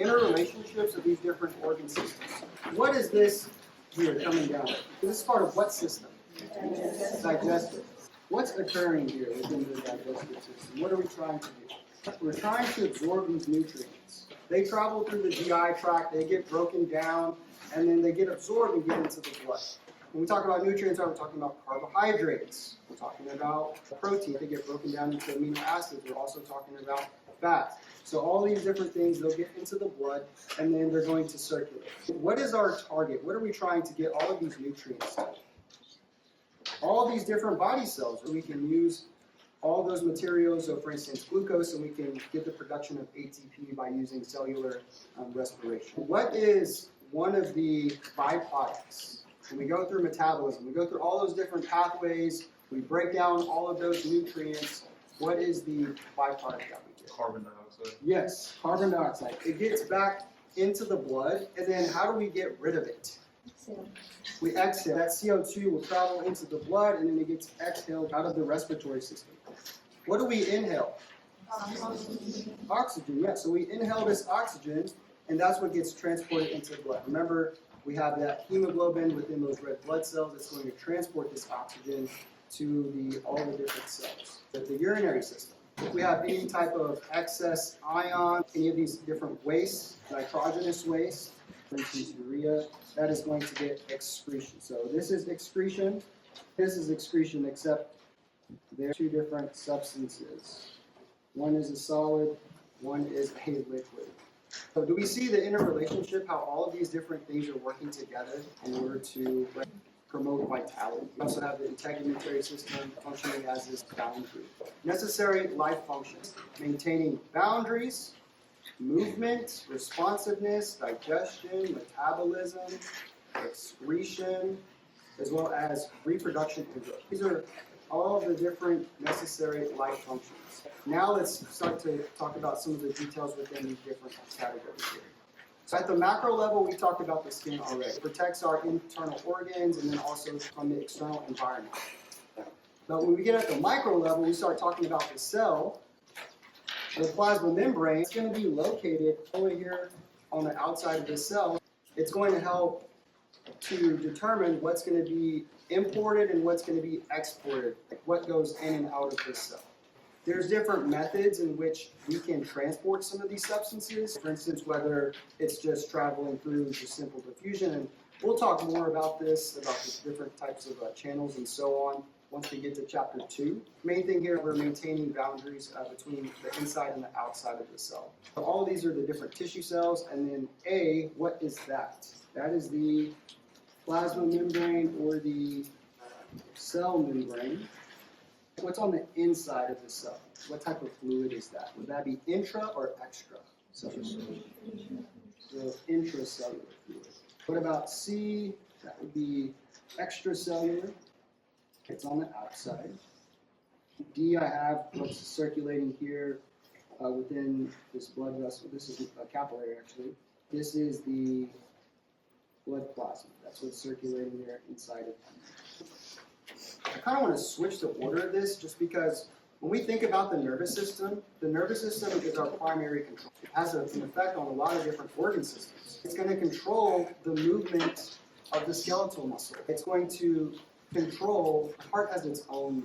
interrelationships of these different organ systems. What is this here coming down? This is part of what system? Digestive. What's occurring here within the digestive system? What are we trying to do? We're trying to absorb these nutrients. They travel through the GI tract, they get broken down, and then they get absorbed and get into the blood. When we talk about nutrients, we're talking about carbohydrates. We're talking about protein. They get broken down into amino acids. We're also talking about fat. So all these different things, they'll get into the blood, and then they're going to circulate. What is our target? What are we trying to get all of these nutrients to? All these different body cells. We can use all those materials, so for instance, glucose, and we can get the production of ATP by using cellular respiration. What is one of the byproducts? When we go through metabolism, we go through all those different pathways, we break down all of those nutrients. What is the byproduct that we get? Carbon dioxide. Yes, carbon dioxide. It gets back into the blood, and then how do we get rid of it? We exhale. That CO2 will travel into the blood, and then it gets exhaled out of the respiratory system. What do we inhale? Oxygen, yeah. So we inhale this oxygen, and that's what gets transported into the blood. Remember, we have that hemoglobin within those red blood cells that's going to transport this oxygen to all the different cells. The urinary system. If we have any type of excess ion, any of these different wastes, nitrogenous waste, for instance urea, that is going to get excretion. So this is excretion, this is excretion, except they're two different substances. One is a solid, one is a liquid. So do we see the interrelationship, how all of these different things are working together in order to promote vitality? We also have the integumentary system functioning as this boundary. Necessary life functions, maintaining boundaries, movement, responsiveness, digestion, metabolism, excretion, as well as reproduction and growth. These are all of the different necessary life functions. Now let's start to talk about some of the details within these different categories here. So at the macro level, we talked about the skin already. It protects our internal organs and then also from the external environment. But when we get at the micro level, we start talking about the cell. The plasma membrane is going to be located over here on the outside of the cell. It's going to help to determine what's going to be imported and what's going to be exported, like what goes in and out of this cell. There's different methods in which we can transport some of these substances. For instance, whether it's just traveling through just simple diffusion, and we'll talk more about this, about the different types of channels and so on once we get to chapter 2. Main thing here, we're maintaining boundaries between the inside and the outside of the cell. So all of these are the different tissue cells, and then A, what is that? That is the plasma membrane or the cell membrane. What's on the inside of the cell? What type of fluid is that? Would that be intra or extra cellular? So intracellular fluid. What about C? That would be extracellular. It's on the outside. D, I have what's circulating here within this blood vessel. This is a capillary, actually. This is the blood plasma. That's what's circulating there inside of them. I kind of want to switch the order of this just because when we think about the nervous system is our primary control. It has an effect on a lot of different organ systems. It's going to control the movement of the skeletal muscle. It's going to control, the heart has its own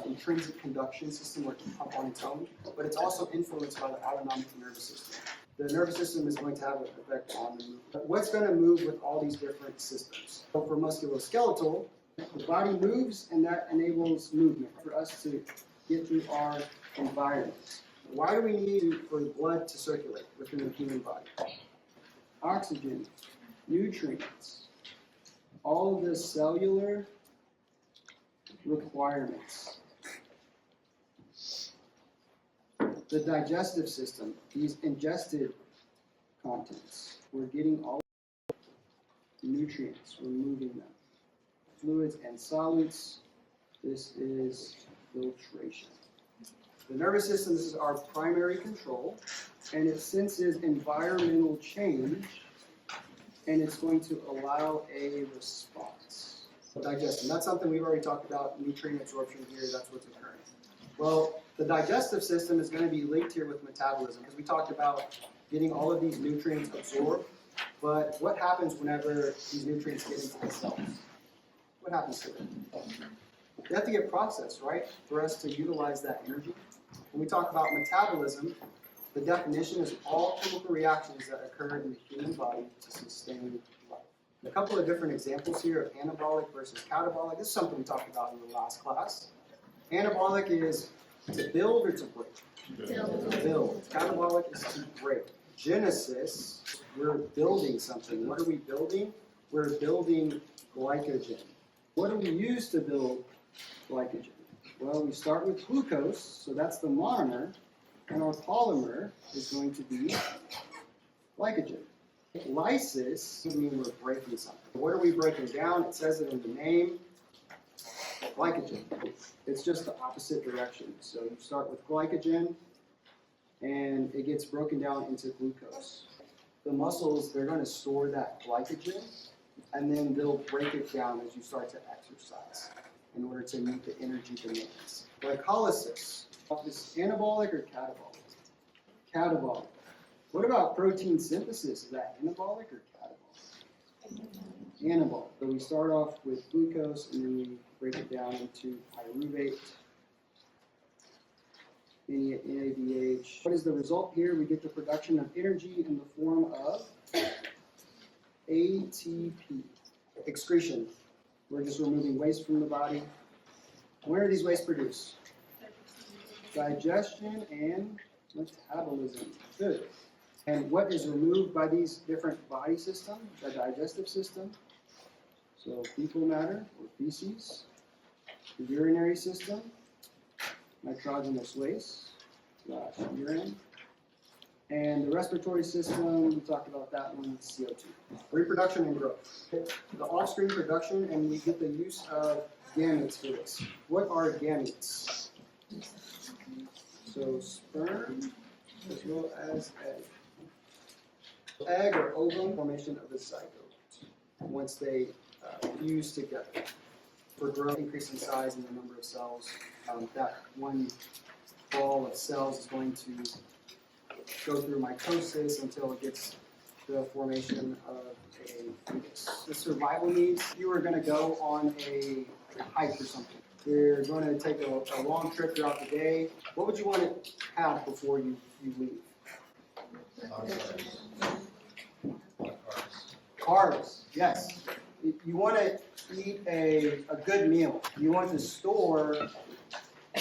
intrinsic conduction system where it can pump on its own, but it's also influenced by the autonomic nervous system. The nervous system is going to have an effect on the movement. But what's going to move with all these different systems? So for musculoskeletal, the body moves, and that enables movement for us to get through our environment. Why do we need for the blood to circulate within the human body? Oxygen, nutrients, all of the cellular requirements. The digestive system, these ingested contents, we're getting all the nutrients, we're moving them. Fluids and solids, this is filtration. The nervous system, this is our primary control, and it senses environmental change, and it's going to allow a response. So digestion, that's something we've already talked about, nutrient absorption here, that's what's occurring. Well, the digestive system is going to be linked here with metabolism because we talked about getting all of these nutrients absorbed. But what happens whenever these nutrients get into the cells? What happens to them? They have to get processed, right, for us to utilize that energy. When we talk about metabolism, the definition is all chemical reactions that occur in the human body to sustain life. A couple of different examples here of anabolic versus catabolic. This is something we talked about in the last class. Anabolic is to build or to break? Build. Catabolic is to break. Genesis, we're building something. What are we building? We're building glycogen. What do we use to build glycogen? Well, we start with glucose, so that's the monomer, and our polymer is going to be glycogen. Lysis would mean we're breaking something. What are we breaking down? It says it in the name, glycogen. It's just the opposite direction. So you start with glycogen, and it gets broken down into glucose. The muscles, they're going to store that glycogen, and then they'll break it down as you start to exercise in order to meet the energy demands. Glycolysis, is anabolic or catabolic? Catabolic. What about protein synthesis? Is that anabolic or catabolic? Anabolic. So we start off with glucose, and then we break it down into pyruvate, NADH. What is the result here? We get the production of energy in the form of ATP. Excretion. We're just removing waste from the body. Where are these wastes produced? Digestion and metabolism. Good. And what is removed by these different body systems? The digestive system. So fecal matter or feces. The urinary system. Nitrogenous waste / urine. And the respiratory system, we talked about that one, CO2. Reproduction and growth. The offspring production, and we get the use of gametes for this. What are gametes? So sperm as well as egg. Egg or ovum, formation of the zygote once they fuse together. For growth, increase in size and the number of cells, that one ball of cells is going to go through mitosis until it gets the formation of a fetus. The survival needs, if you were going to go on a hike or something, you're going to take a long trip throughout the day, what would you want to have before you leave? Carbs, yes. You want to eat a good meal. You want to store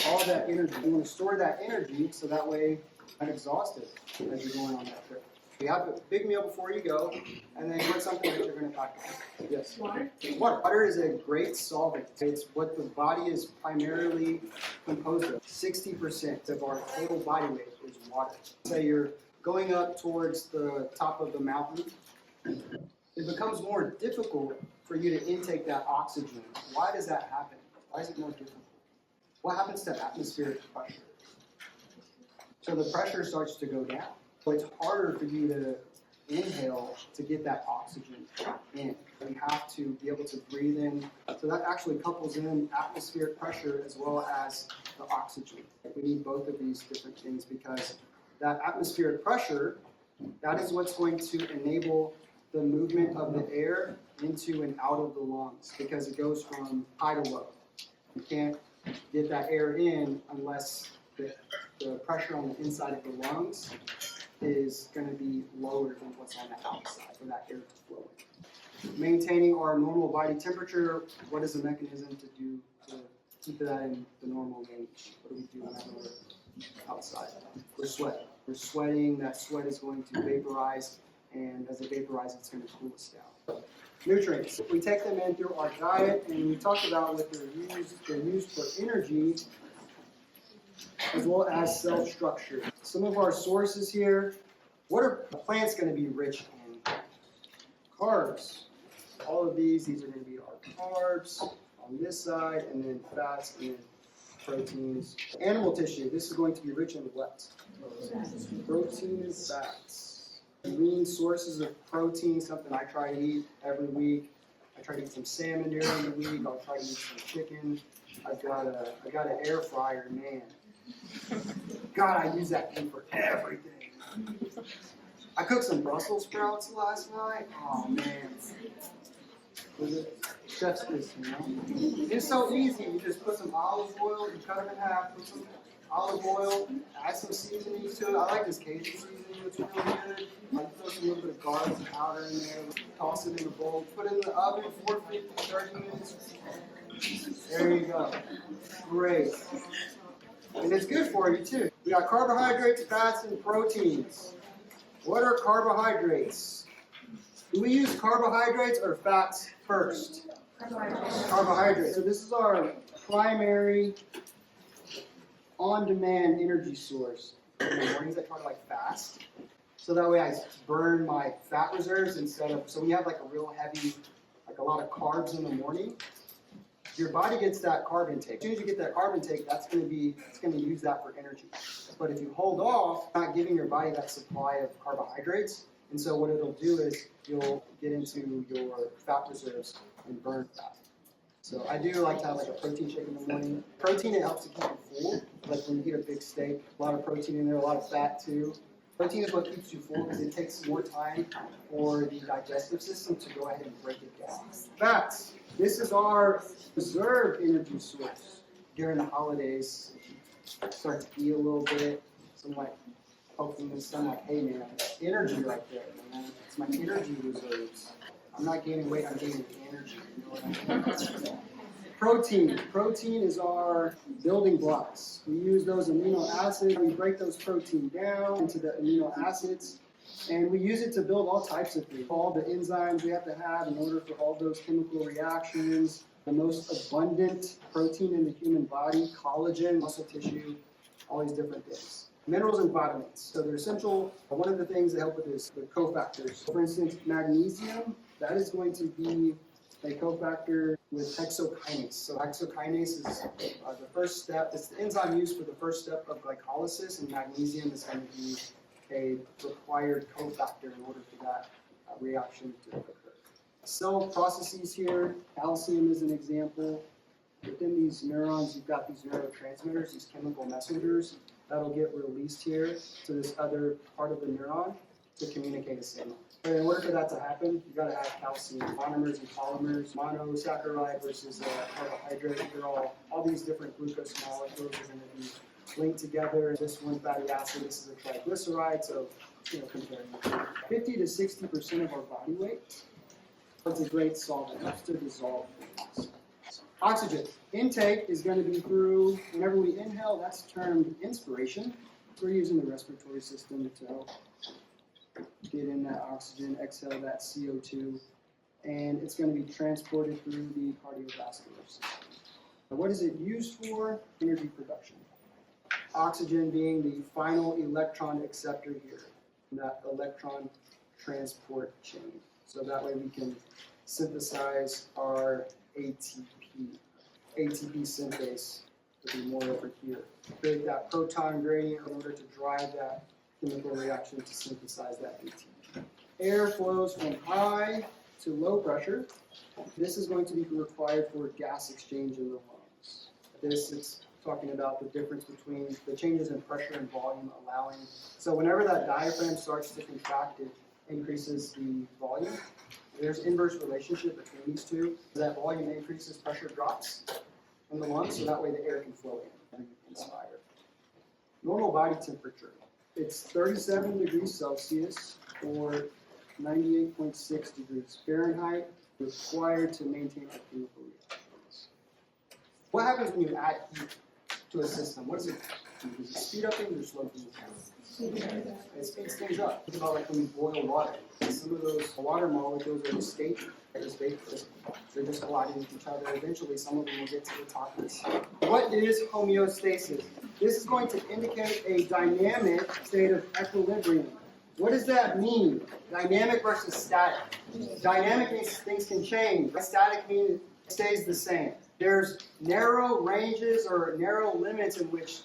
all that energy. You want to store that energy so that way you're not exhausted as you're going on that trip. You have a big meal before you go, and then you want something that you're going to pack on. Yes? Water. Water is a great solvent. It's what the body is primarily composed of. 60% of our total body weight is water. Say you're going up towards the top of the mountain. It becomes more difficult for you to intake that oxygen. Why does that happen? Why is it more difficult? What happens to atmospheric pressure? So the pressure starts to go down. So it's harder for you to inhale to get that oxygen in. You have to be able to breathe in. So that actually couples in atmospheric pressure as well as the oxygen. We need both of these different things because that atmospheric pressure, that is what's going to enable the movement of the air into and out of the lungs because it goes from high to low. You can't get that air in unless the pressure on the inside of the lungs is going to be lower than what's on the outside for that air to flow in. Maintaining our normal body temperature, what is the mechanism to do to keep that in the normal range? What do we do whenever we're outside? We're sweating. We're sweating, that sweat is going to vaporize, and as it vaporizes, it's going to cool us down. Nutrients. We take them in through our diet, and we talked about what they're used for energy as well as cell structure. Some of our sources here, what are plants going to be rich in? Carbs. All of these are going to be our carbs on this side, and then fats, and then proteins. Animal tissue, this is going to be rich in what? Protein and fats. Lean sources of protein, something I try to eat every week. I try to eat some salmon during the week. I'll try to eat some chicken. I got an air fryer, man. God, I use that thing for everything. I cooked some Brussels sprouts last night. Oh man. Was it chef's kiss, you know? It's so easy. You just put some olive oil, you cut them in half, put some olive oil, add some seasonings to it. I like this Cajun seasoning, it's really good. I throw some little bit of garlic powder in there, toss it in a bowl, put it in the oven, 450, 30 minutes. There you go. Great. And it's good for you too. We got carbohydrates, fats, and proteins. What are carbohydrates? Do we use carbohydrates or fats first? Carbohydrates. So this is our primary on-demand energy source. In the mornings I try to fast. So that way I burn my fat reserves instead of, so we have a real heavy, a lot of carbs in the morning. Your body gets that carb intake. As soon as you get that carb intake, it's going to use that for energy. But if you hold off, not giving your body that supply of carbohydrates, and so what it'll do is you'll get into your fat reserves and burn fat. So I do like to have a protein shake in the morning. Protein, it helps to keep you full. Like when you eat a big steak, a lot of protein in there, a lot of fat too. Protein is what keeps you full because it takes more time for the digestive system to go ahead and break it down. Fats. This is our reserve energy source. During the holidays, start to eat a little bit. So I'm poking this, I'm hey man, energy right there, man. It's my energy reserves. I'm not gaining weight, I'm gaining energy. You know what I mean? Protein. Protein is our building blocks. We use those amino acids. We break those protein down into the amino acids. And we use it to build all types of things. All the enzymes we have to have in order for all those chemical reactions. The most abundant protein in the human body, collagen, muscle tissue, all these different things. Minerals and vitamins. So they're essential. One of the things that help with this, the cofactors. For instance, magnesium, that is going to be a cofactor with hexokinase. So hexokinase is the first step. It's the enzyme used for the first step of glycolysis, and magnesium is going to be a required cofactor in order for that reaction to occur. Cell processes here, calcium is an example. Within these neurons, you've got these neurotransmitters, these chemical messengers that'll get released here to this other part of the neuron to communicate a signal. And in order for that to happen, you've got to have calcium, monomers and polymers, monosaccharide versus carbohydrate. They're all these different glucose molecules are going to be linked together. This one fatty acid, this is a triglyceride, so comparing 50 to 60% of our body weight. It's a great solvent. It helps to dissolve things. Oxygen intake is going to be through, whenever we inhale, that's termed inspiration. We're using the respiratory system to help get in that oxygen, exhale that CO2, and it's going to be transported through the cardiovascular system. What is it used for? Energy production. Oxygen being the final electron acceptor here, that electron transport chain. So that way we can synthesize our ATP. ATP synthase would be more over here. Create that proton gradient in order to drive that chemical reaction to synthesize that ATP. Air flows from high to low pressure. This is going to be required for gas exchange in the lungs. This is talking about the difference between the changes in pressure and volume allowing. So whenever that diaphragm starts to contract, it increases the volume. There's inverse relationship between these two. That volume increases, pressure drops in the lungs, so that way the air can flow in and inspire. Normal body temperature. It's 37 degrees Celsius or 98.6 degrees Fahrenheit required to maintain our chemical reactions. What happens when you add heat to a system? What does it do? Does it speed up things or slow things down? It speeds things up. Think about when you boil water. Some of those water molecules are just stationary. They're just colliding with each other. Eventually, some of them will get to the top of this. What is homeostasis? This is going to indicate a dynamic state of equilibrium. What does that mean? Dynamic versus static. Dynamic means things can change. Static means it stays the same. There's narrow ranges or narrow limits in which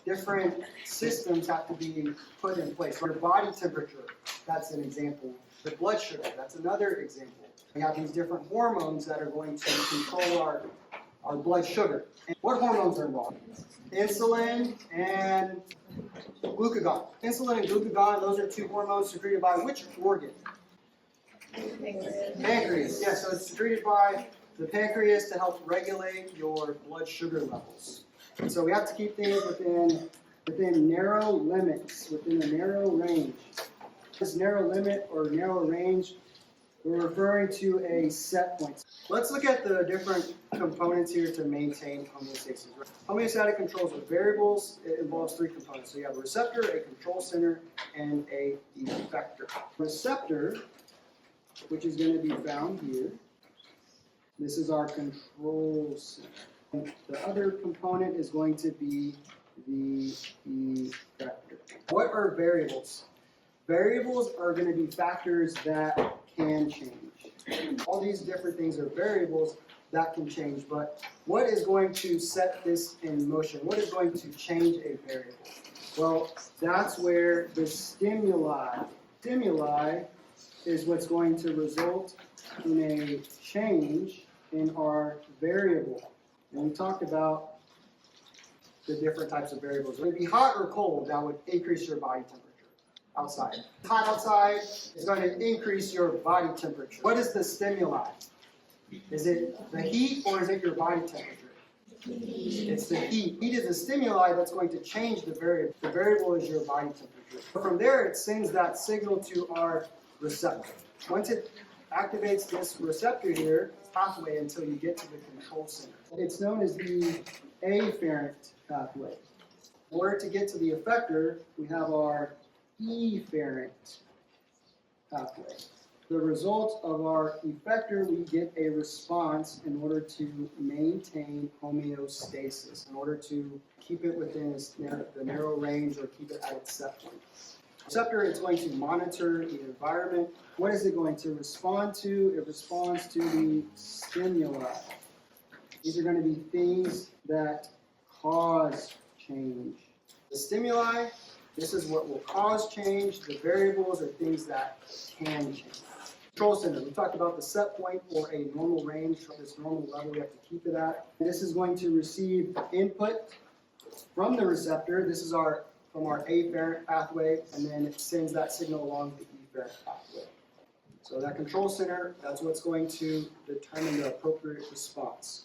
different systems have to be put in place. Your body temperature, that's an example. The blood sugar, that's another example. We have these different hormones that are going to control our blood sugar. And what hormones are involved? Insulin and glucagon. Insulin and glucagon, those are two hormones secreted by which organ? Pancreas. Yeah, so it's secreted by the pancreas to help regulate your blood sugar levels. And so we have to keep things within narrow limits, within a narrow range. This narrow limit or narrow range, we're referring to a set point. Let's look at the different components here to maintain homeostasis. Homeostatic controls are variables. It involves three components. So you have a receptor, a control center, and a effector. Receptor, which is going to be found here. This is our control center. And the other component is going to be the effector. What are variables? Variables are going to be factors that can change. All these different things are variables that can change, but what is going to set this in motion? What is going to change a variable? Well, that's where the stimuli is what's going to result in a change in our variable. And we talked about the different types of variables. Would it be hot or cold that would increase your body temperature outside? Hot outside is going to increase your body temperature. What is the stimuli? Is it the heat or is it your body temperature? It's the heat. Heat is the stimuli that's going to change the variable. The variable is your body temperature. From there, it sends that signal to our receptor. Once it activates this receptor here, pathway until you get to the control center. It's known as the afferent pathway. In order to get to the effector, we have our efferent pathway. The result of our effector, we get a response in order to maintain homeostasis, in order to keep it within the narrow range or keep it at its set point. Receptor is going to monitor the environment. What is it going to respond to? It responds to the stimuli. These are going to be things that cause change. The stimuli, this is what will cause change. The variables are things that can change. Control center, we talked about the set point or a normal range. This normal level we have to keep it at. This is going to receive input from the receptor. This is from our afferent pathway, and then it sends that signal along the efferent pathway. So that control center, that's what's going to determine the appropriate response.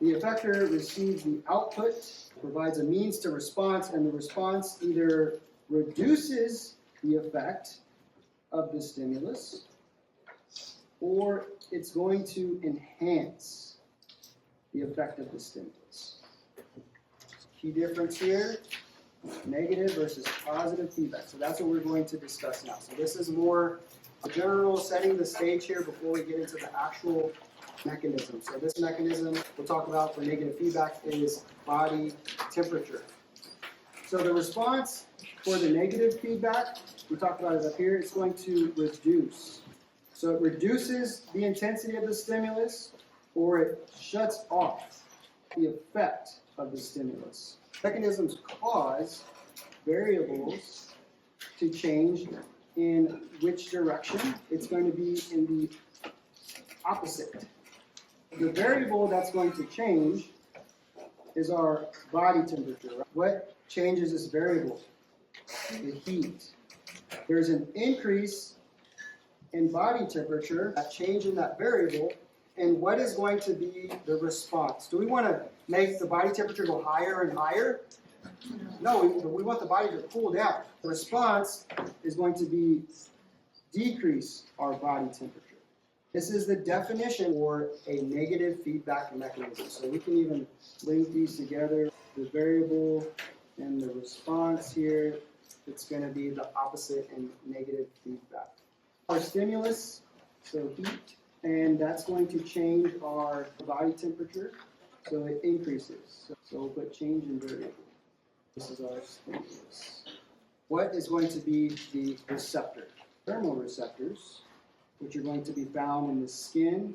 The effector receives the output, provides a means to response, and the response either reduces the effect of the stimulus, or it's going to enhance the effect of the stimulus. Key difference here, negative versus positive feedback. So that's what we're going to discuss now. So this is more a general setting the stage here before we get into the actual mechanism. So this mechanism we'll talk about for negative feedback is body temperature. So the response for the negative feedback, we talked about it up here, it's going to reduce. So it reduces the intensity of the stimulus, or it shuts off the effect of the stimulus. Mechanisms cause variables to change in which direction. It's going to be in the opposite. The variable that's going to change is our body temperature. What changes this variable? The heat. There's an increase in body temperature, a change in that variable, and what is going to be the response? Do we want to make the body temperature go higher and higher? No, we want the body to cool down. The response is going to be decrease our body temperature. This is the definition for a negative feedback mechanism. So we can even link these together. The variable and the response here, it's going to be the opposite in negative feedback. Our stimulus, so heat, and that's going to change our body temperature, so it increases. So we'll put change in variable. This is our stimulus. What is going to be the receptor? Thermoreceptors, which are going to be found in the skin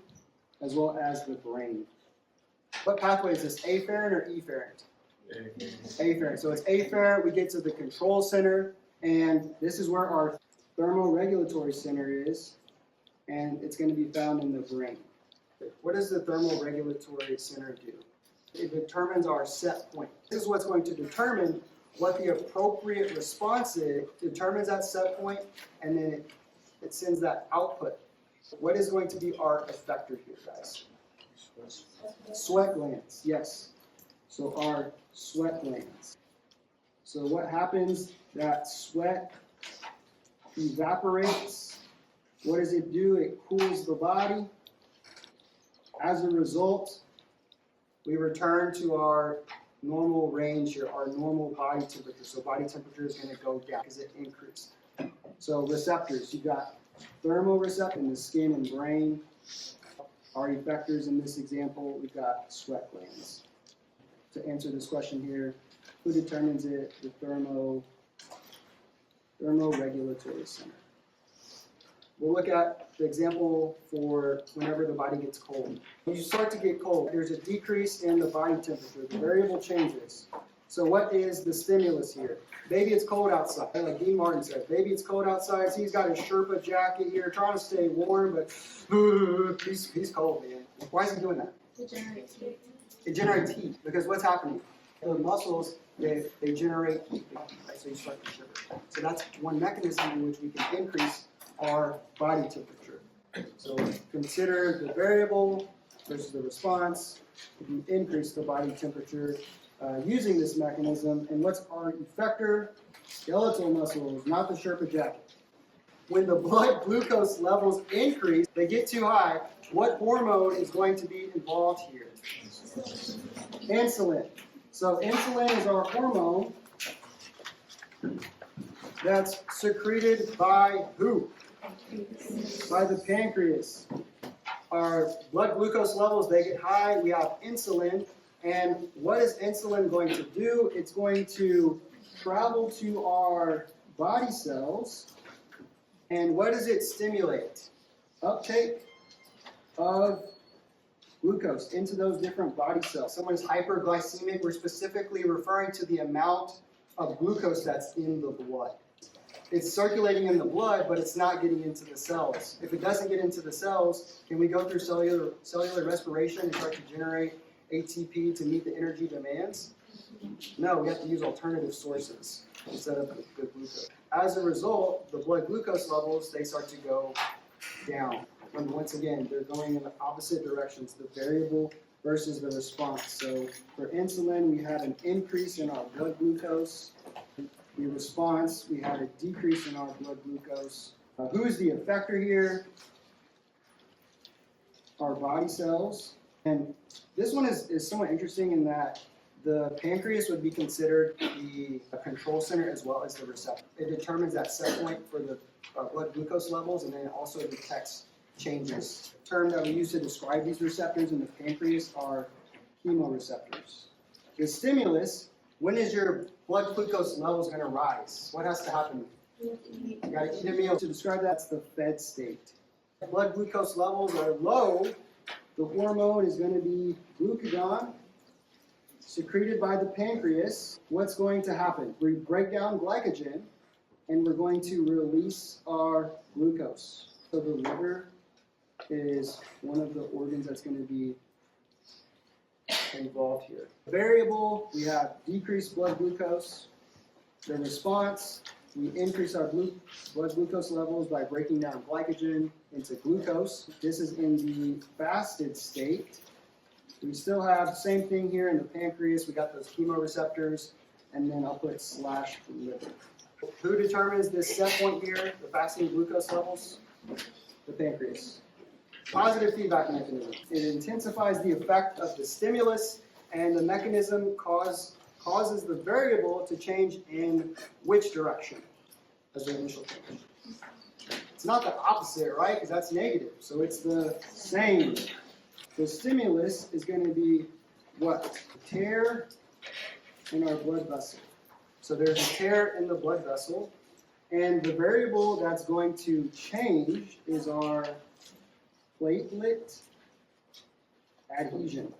as well as the brain. What pathway is this, afferent or efferent? Afferent. So it's afferent, we get to the control center, and this is where our thermoregulatory center is, and it's going to be found in the brain. What does the thermoregulatory center do? It determines our set point. This is what's going to determine what the appropriate response is. It determines that set point, and then it sends that output. What is going to be our effector here, guys? Sweat glands, yes. So our sweat glands. So what happens? That sweat evaporates. What does it do? It cools the body. As a result, we return to our normal range here, our normal body temperature. So body temperature is going to go down because it increased. So receptors, you've got thermoreceptors in the skin and brain. Our effectors in this example, we've got sweat glands. To answer this question here, who determines it? The thermoregulatory center. We'll look at the example for whenever the body gets cold. When you start to get cold, there's a decrease in the body temperature. The variable changes. So what is the stimulus here? Maybe it's cold outside. Like Dean Martin said, maybe it's cold outside. So he's got his Sherpa jacket here, trying to stay warm, but he's cold, man. Why is he doing that? It generates heat. It generates heat because what's happening? The muscles, they generate heat, right? So you start to shiver. So that's one mechanism in which we can increase our body temperature. So consider the variable versus the response. If you increase the body temperature using this mechanism, and what's our effector? Skeletal muscles, not the Sherpa jacket. When the blood glucose levels increase, they get too high, what hormone is going to be involved here? Insulin. So insulin is our hormone that's secreted by who? By the pancreas. Our blood glucose levels, they get high, we have insulin, and what is insulin going to do? It's going to travel to our body cells, and what does it stimulate? Uptake of glucose into those different body cells. Someone's hyperglycemic, we're specifically referring to the amount of glucose that's in the blood. It's circulating in the blood, but it's not getting into the cells. If it doesn't get into the cells, can we go through cellular respiration and start to generate ATP to meet the energy demands? No, we have to use alternative sources instead of the glucose. As a result, the blood glucose levels, they start to go down. And once again, they're going in the opposite directions, the variable versus the response. So for insulin, we had an increase in our blood glucose. The response, we had a decrease in our blood glucose. Who is the effector here? Our body cells. And this one is somewhat interesting in that the pancreas would be considered the control center as well as the receptor. It determines that set point for the blood glucose levels, and then it also detects changes. The term that we use to describe these receptors in the pancreas are chemoreceptors. The stimulus, when is your blood glucose levels going to rise? What has to happen? You got to eat a meal. To describe that, it's the fed state. If blood glucose levels are low, the hormone is going to be glucagon, secreted by the pancreas. What's going to happen? We break down glycogen, and we're going to release our glucose. So the liver is one of the organs that's going to be involved here. Variable, we have decreased blood glucose. The response, we increase our blood glucose levels by breaking down glycogen into glucose. This is in the fasted state. We still have the same thing here in the pancreas. We got those chemoreceptors, and then I'll put /liver. Who determines this set point here, the fasting glucose levels? The pancreas. Positive feedback mechanism. It intensifies the effect of the stimulus, and the mechanism causes the variable to change in which direction as the initial change. It's not the opposite, right? Because that's negative. So it's the same. The stimulus is going to be what? A tear in our blood vessel. So there's a tear in the blood vessel, and the variable that's going to change is our platelet adhesion.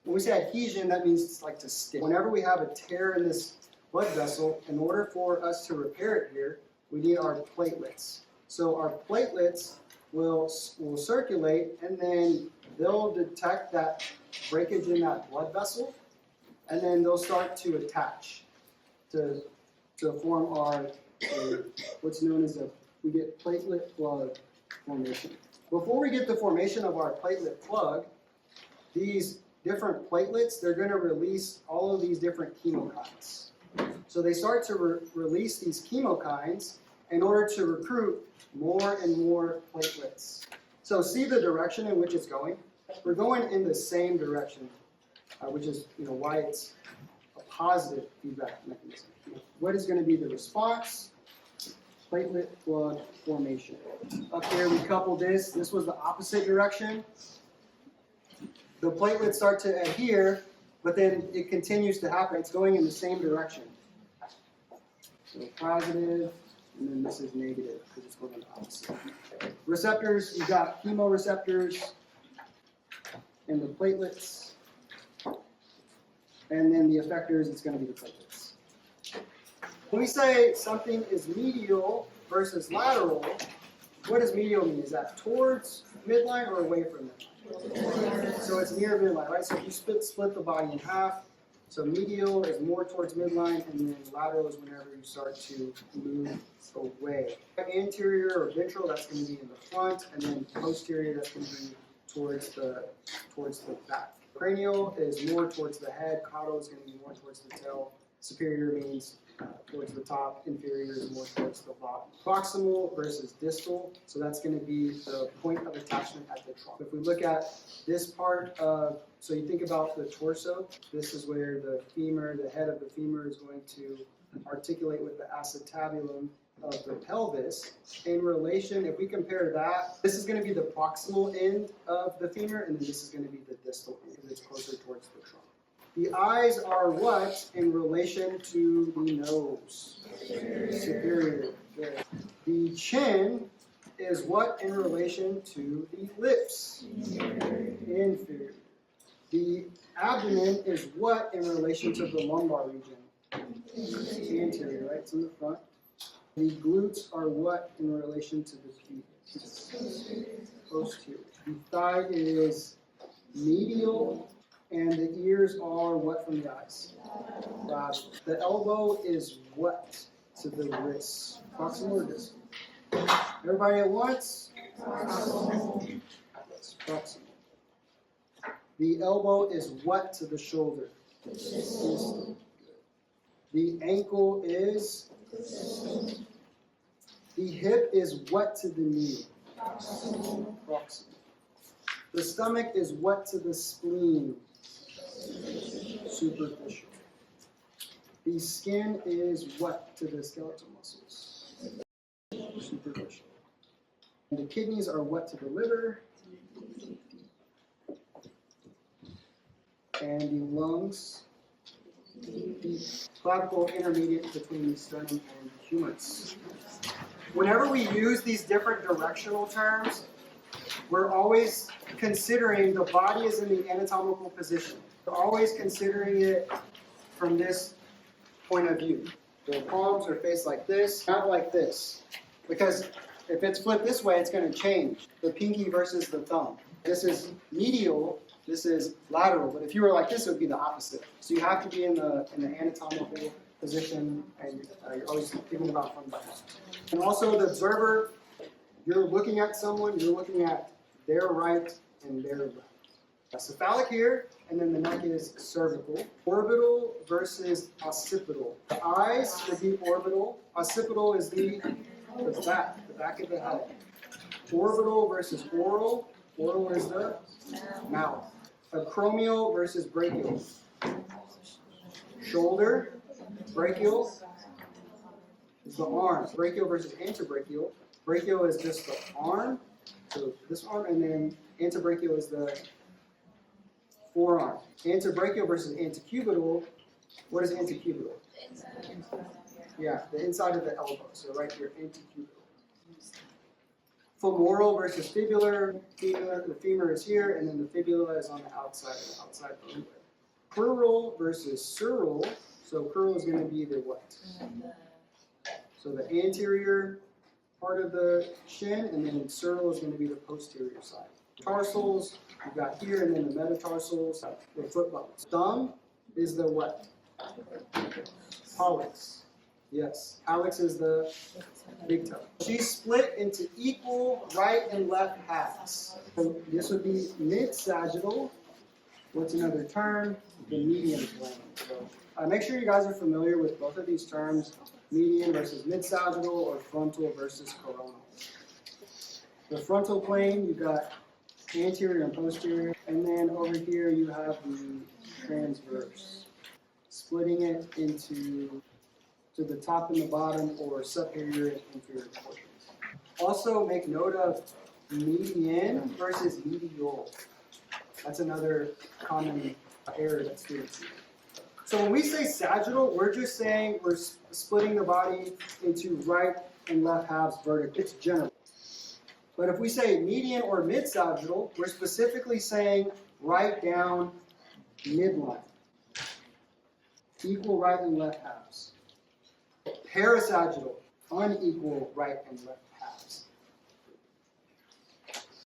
When we say adhesion, that means it's like to stick. Whenever we have a tear in this blood vessel, in order for us to repair it here, we need our platelets. So our platelets will circulate, and then they'll detect that breakage in that blood vessel, and then they'll start to attach to form our what's known as we get platelet plug formation. Before we get the formation of our platelet plug, these different platelets, they're going to release all of these different chemokines. So they start to release these chemokines in order to recruit more and more platelets. So see the direction in which it's going? We're going in the same direction, which is why it's a positive feedback mechanism. What is going to be the response? Platelet plug formation. Up here we coupled this. This was the opposite direction. The platelets start to adhere, but then it continues to happen. It's going in the same direction. So positive, and then this is negative because it's going in the opposite. Receptors, you've got chemoreceptors and the platelets. And then the effectors, it's going to be the platelets. When we say something is medial versus lateral, what does medial mean? Is that towards midline or away from midline? So it's near midline, right? So if you split the body in half, so medial is more towards midline, and then lateral is whenever you start to move away. Anterior or ventral, that's going to be in the front, and then posterior, that's going to be towards the back. Cranial is more towards the head, caudal is going to be more towards the tail, superior means towards the top, inferior is more towards the bottom. Proximal versus distal, so that's going to be the point of attachment at the trunk. If we look at this part of, so you think about the torso, this is where the femur, the head of the femur is going to articulate with the acetabulum of the pelvis. In relation, if we compare that, this is going to be the proximal end of the femur, and then this is going to be the distal end, because it's closer towards the trunk. The eyes are what in relation to the nose? Superior. Good. The chin is what in relation to the lips? Inferior. The abdomen is what in relation to the lumbar region? Anterior, right? It's in the front. The glutes are what in relation to the feet? Posterior. The thigh is medial. And the ears are what from the eyes? Lateral. The elbow is what to the wrist? Proximal or distal? Everybody at once? Proximal. That's proximal. The elbow is what to the shoulder? Distal. The ankle is? The hip is what to the knee? Proximal. The stomach is what to the spleen? Superficial. The skin is what to the skeletal muscles? Superficial. And the kidneys are what to the liver? And the lungs? The clavicle intermediate between the sternum and the humerus. Whenever we use these different directional terms, we're always considering the body is in the anatomical position. We're always considering it from this point of view. The palms are faced like this, not like this. Because if it's flipped this way, it's going to change. The pinky versus the thumb. This is medial, this is lateral. But if you were like this, it would be the opposite. So you have to be in the anatomical position, and you're always thinking about from behind. And also the observer, you're looking at someone, you're looking at their right and their left. Cephalic here, and then the neck is cervical. Orbital versus occipital. The eyes would be orbital. Occipital is the back of the head. Orbital versus oral. Oral is the mouth. Acromial versus brachial. Shoulder. Brachial is the arm. Brachial versus antebrachial. Brachial is just the arm, so this arm, and then antebrachial is the forearm. Antebrachial versus antecubital. What is antecubital? Yeah, the inside of the elbow. So right here, antecubital. Femoral versus fibular. The femur is here, and then the fibula is on the outside of the leg. Crural versus sural. So crural is going to be the what? So the anterior part of the shin, and then sural is going to be the posterior side. Tarsals, you've got here, and then the metatarsals, the foot buckles. Thumb is the what? Hallux. Yes, hallux is the big toe. She's split into equal right and left halves. So this would be mid-sagittal. What's another term? The median plane. So make sure you guys are familiar with both of these terms, median versus mid-sagittal or frontal versus coronal. The frontal plane, you've got anterior and posterior, and then over here you have the transverse, splitting it into to the top and the bottom or superior and inferior portions. Also make note of median versus medial. That's another common error that students use. So when we say sagittal, we're just saying we're splitting the body into right and left halves vertically. It's general. But if we say median or mid-sagittal, we're specifically saying right down midline. Equal right and left halves. Parasagittal, unequal right and left halves.